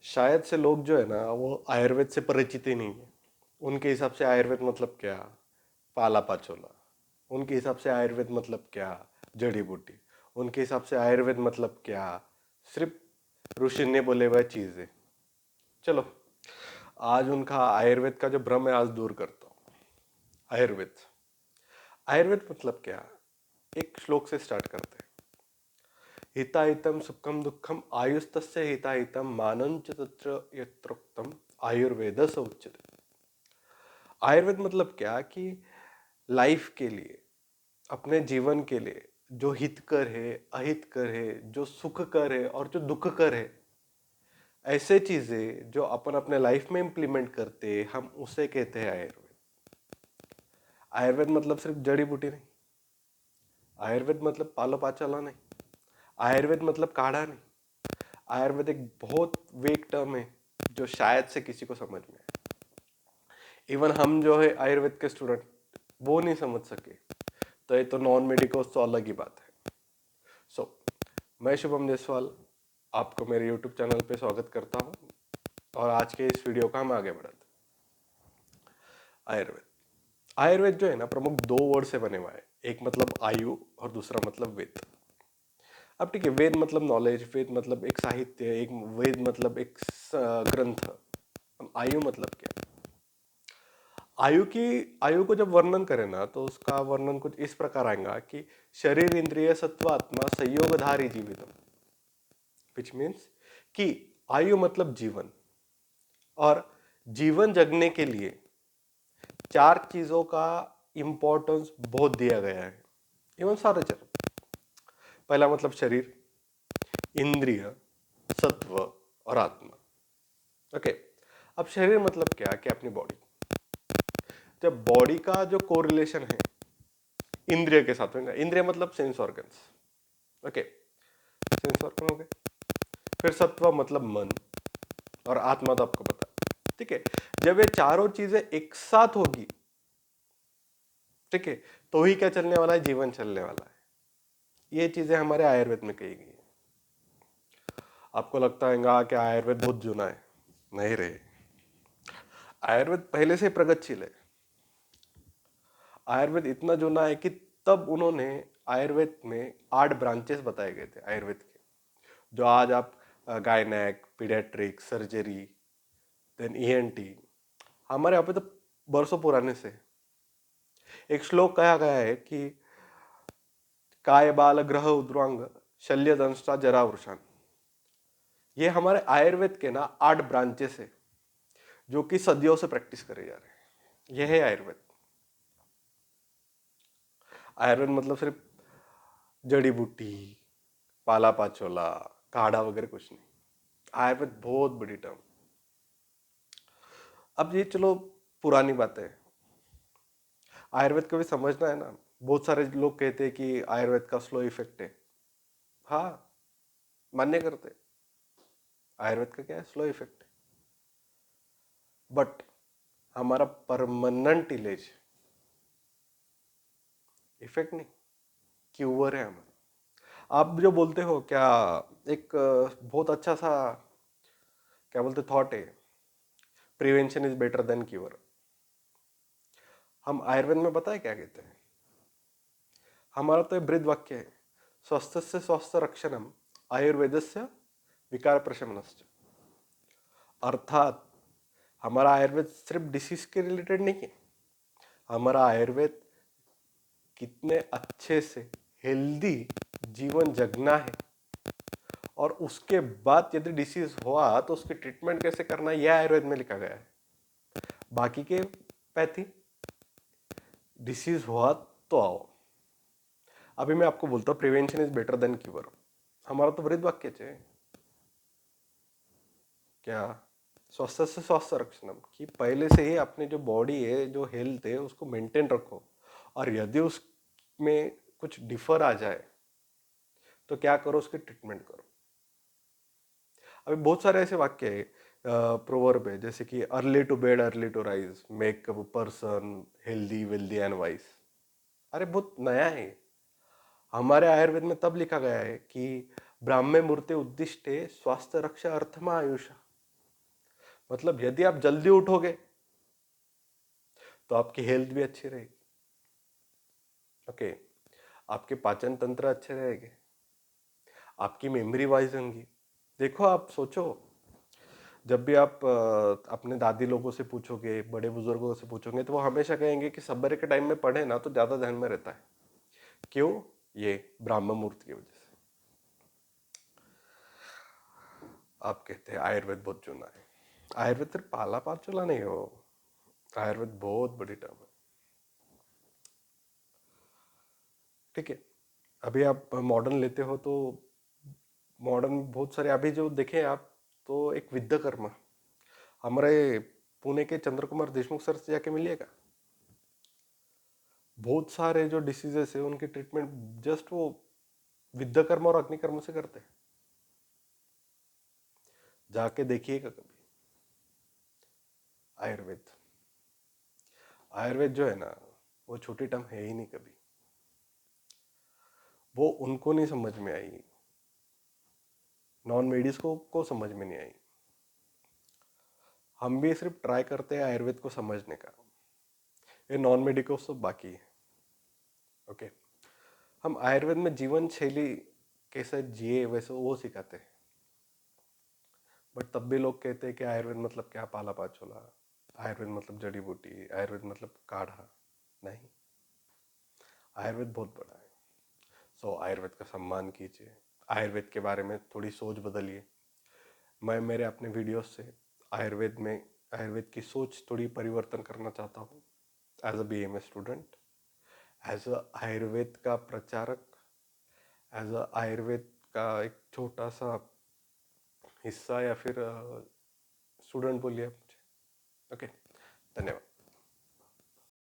शायद से लोग जो है ना वो आयुर्वेद से परिचित ही नहीं है। उनके हिसाब से आयुर्वेद मतलब क्या, पाला पाचोला। उनके हिसाब से आयुर्वेद मतलब क्या, जड़ी बूटी। उनके हिसाब से आयुर्वेद मतलब क्या, सिर्फ ऋषि ने बोले हुए चीजें। चलो, आज उनका आयुर्वेद का जो भ्रम है आज दूर करता हूँ। आयुर्वेद, आयुर्वेद मतलब क्या। एक श्लोक से स्टार्ट करते हैं। हिताहितम सुखम दुखम आयुस्तस्य हिताहितम मानंच तत्र यत्रोक्तम आयुर्वेद स उच्यते। आयुर्वेद मतलब क्या कि लाइफ के लिए, अपने जीवन के लिए जो हितकर है, अहितकर है, जो सुखकर है और जो दुखकर है, ऐसे चीजें जो अपन अपने लाइफ में इंप्लीमेंट करते हैं, हम उसे कहते हैं आयुर्वेद। आयुर्वेद मतलब सिर्फ जड़ी बूटी नहीं। आयुर्वेद मतलब पालो पाचला नहीं। आयुर्वेद मतलब काढ़ा नहीं। आयुर्वेद एक बहुत वेग टर्म है जो शायद से किसी को समझ में आए। इवन हम जो है आयुर्वेद के स्टूडेंट, वो नहीं समझ सके, तो ये तो नॉन मेडिकल तो अलग ही बात है। सो मैं शुभम जायसवाल आपको मेरे यूट्यूब चैनल पे स्वागत करता हूँ। और आज के इस वीडियो का हम आगे बढ़ाते हैं। आयुर्वेद, आयुर्वेद जो है ना प्रमुख दो वर्ड से बने हुआ है। एक मतलब आयु और दूसरा मतलब वेद। अब ठीक है, वेद मतलब नॉलेज, वेद मतलब एक साहित्य, एक वेद मतलब एक ग्रंथ। अब आयु मतलब क्या। आयु की, आयु को जब वर्णन करें ना तो उसका वर्णन कुछ इस प्रकार आएगा कि शरीर इंद्रिय सत्व आत्मा संयोगधारी जीवितम। विच मीन्स कि आयु मतलब जीवन, और जीवन जगने के लिए चार चीजों का इंपॉर्टेंस बहुत दिया गया है। इवन सारे चर, पहला मतलब शरीर, इंद्रिय, सत्व और आत्मा। ओके, अब शरीर मतलब क्या कि अपनी बॉडी। जब बॉडी का जो कोरिलेशन है इंद्रिय के साथ में, इंद्रिय मतलब sense organs. Okay, sense organ हो गए। फिर सत्व मतलब मन, और आत्मा तो आपको पता है। ठीक है, जब ये चारों चीजें एक साथ होगी, ठीक है, तो ही क्या चलने वाला है, जीवन चलने वाला है। ये चीजें हमारे आयुर्वेद में कही गई है। आपको लगता है कि आयुर्वेद बहुत जुना है, नहीं रहे। आयुर्वेद पहले से प्रगतिशील है। आयुर्वेद इतना जुना है कि तब उन्होंने आयुर्वेद में 8 ब्रांचेस बताए गए थे आयुर्वेद के, जो आज आप gynaec, paediatric, surgery, then ENT, हमारे यहाँ पे तो बरसों पुराने से। एक श्लोक कहा गया है कि काय बाल ग्रह उद्रांग शल्य दंष्टा जरा वृषान। ये हमारे आयुर्वेद के ना 8 ब्रांचेस है जो कि सदियों से प्रैक्टिस करे जा रहे हैं। यह है आयुर्वेद। आयुर्वेद मतलब सिर्फ जड़ी बूटी, पाला पाचोला, काढ़ा वगैरह कुछ नहीं। आयुर्वेद बहुत बड़ी टर्म। अब ये चलो पुरानी बात है, आयुर्वेद को भी समझना है ना। बहुत सारे लोग कहते हैं कि आयुर्वेद का स्लो इफेक्ट है। हाँ, मान्य करते, आयुर्वेद का क्या है, स्लो इफेक्ट है। बट हमारा परमानेंट इलेज, इफेक्ट नहीं, क्यूवर है हमारा। आप जो बोलते हो क्या, एक बहुत अच्छा सा क्या बोलते थॉट है, prevention is better than cure. हम आयुर्वेद में पता है क्या कहते हैं, हमारा तो बृहद वाक्य है, स्वस्थ से स्वस्थ रक्षणम आयुर्वेद से विकार प्रशमनश्च। अर्थात हमारा आयुर्वेद सिर्फ डिसीज के रिलेटेड नहीं है। हमारा आयुर्वेद कितने अच्छे से हेल्दी जीवन जगना है, और उसके बाद यदि डिसीज हुआ तो उसकी ट्रीटमेंट कैसे करना है, यह आयुर्वेद में लिखा गया है। बाकी के पैथी, डिसीज हुआ तो आओ। अभी मैं आपको बोलता हूँ prevention is better than cure, हमारा तो बृहद वाक्य है क्या, स्वस्थ से स्वास्थ्य रक्षणम, कि पहले से ही अपने जो बॉडी है, जो हेल्थ है, उसको मेंटेन रखो। और यदि उसमें कुछ डिफर आ जाए तो क्या करो, उसकी ट्रीटमेंट करो। अभी बहुत सारे ऐसे वाक्य है, प्रोवर्ब है, जैसे कि early to bed early to rise make a person healthy wealthy and wise. अरे बहुत नया है। हमारे आयुर्वेद में तब लिखा गया है कि ब्राह्मे मूर्ति उद्दिष्टे स्वास्थ्य रक्षा अर्थमा आयुषा। मतलब यदि आप जल्दी उठोगे तो आपकी हेल्थ भी अच्छी रहेगी। ओके, आपके पाचन तंत्र अच्छे रहेंगे, आपकी मेमोरी वाइज होंगी। देखो आप सोचो, जब भी आप अपने दादी लोगों से पूछोगे, बड़े बुजुर्गों से पूछोगे, तो वो हमेशा कहेंगे कि सब्र के टाइम में पढ़े ना तो ज्यादा ध्यान में रहता है। क्यों? ये ब्राह्म मुहूर्त की वजह से। आप कहते हैं आयुर्वेद बहुत चुना है। आयुर्वेद सिर्फ पाला पाचोला नहीं हो, आयुर्वेद बहुत बड़ी टर्म है। ठीक है, अभी आप मॉडर्न लेते हो तो मॉडर्न बहुत सारे अभी जो देखे आप, तो एक विद्याकर्मा हमारे पुणे के चंद्र कुमार देशमुख सर से जाके मिलिएगा। बहुत सारे जो डिसीजेस है उनकी ट्रीटमेंट जस्ट वो विद्याकर्मा और अग्निकर्म से करते हैं। जाके देखिएगा कभी। आयुर्वेद, आयुर्वेद जो है ना, वो छोटी टर्म है ही नहीं कभी। वो उनको नहीं समझ में आई, नॉन मेडिस को समझ में नहीं आई। हम भी सिर्फ ट्राई करते हैं आयुर्वेद को समझने का, ये नॉन मेडिकल सब बाकी है। ओके, हम आयुर्वेद में जीवन शैली कैसे जिए वैसे वो सिखाते हैं। बट तब भी लोग कहते हैं कि आयुर्वेद मतलब क्या, पाला पाचोला, आयुर्वेद मतलब जड़ी बूटी, आयुर्वेद मतलब काढ़ा। नहीं, आयुर्वेद बहुत बड़ा है। सो आयुर्वेद का सम्मान कीजिए, आयुर्वेद के बारे में थोड़ी सोच बदलिए। मैं मेरे अपने वीडियोस से आयुर्वेद में आयुर्वेद की सोच थोड़ी परिवर्तन करना चाहता हूँ। As a BMS student, as a Ayurveda का प्रचारक, एज अ आयुर्वेद का एक छोटा सा हिस्सा, या फिर स्टूडेंट बोलिए आप मुझे। ओके, धन्यवाद।